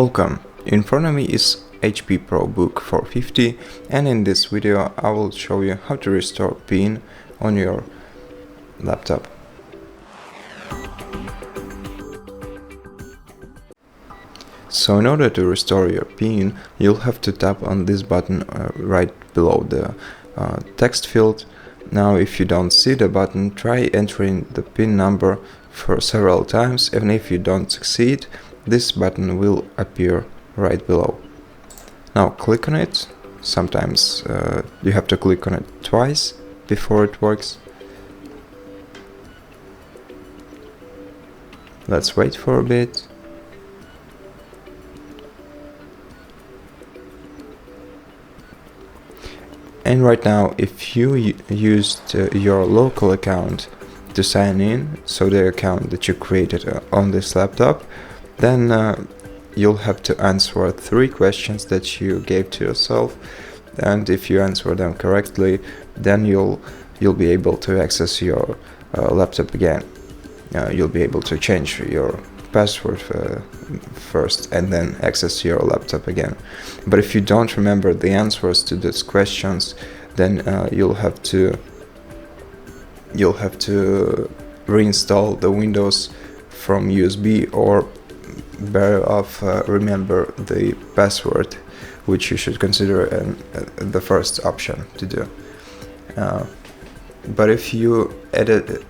Welcome! In front of me is HP ProBook 450, and in this video I will show you how to restore PIN on your laptop. So in order to restore your PIN, you'll have to tap on this button right below the text field. Now if you don't see the button, try entering the PIN number for several times, and if you don't succeed, this button will appear right below. Now click on it. Sometimes you have to click on it twice before it works. Let's wait for a bit. And right now, if you used your local account to sign in, so the account that you created on this laptop, then you'll have to answer 3 questions that you gave to yourself, and if you answer them correctly, then you'll be able to access your laptop again. You'll be able to change your password first and then access your laptop again. But if you don't remember the answers to these questions, then you'll have to reinstall the Windows from USB, or better off remember the password, which you should consider the first option to do. But if you edit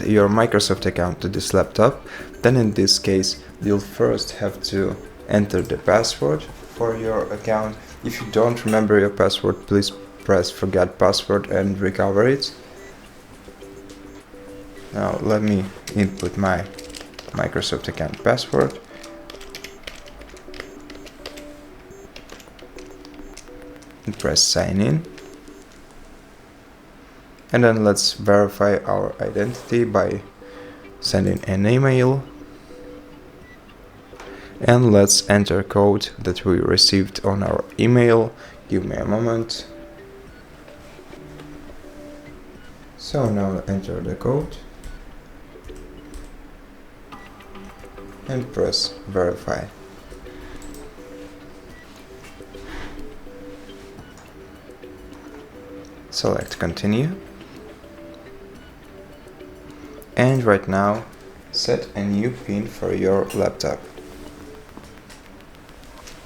your Microsoft account to this laptop, then in this case you'll first have to enter the password for your account. If you don't remember your password, please press forget password and recover it. Now let me input my Microsoft account password. And press sign in. And then let's verify our identity by sending an email. And let's enter code that we received on our email. Give me a moment. So now enter the code and press verify. Select continue. And right now set a new PIN for your laptop.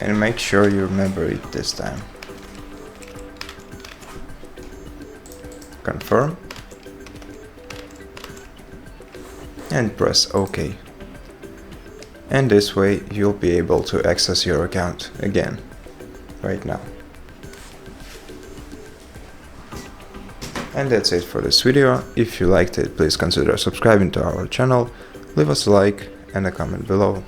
And make sure you remember it this time. Confirm. And press OK. And this way you'll be able to access your account again, right now. And that's it for this video. If you liked it, please consider subscribing to our channel, leave us a like and a comment below.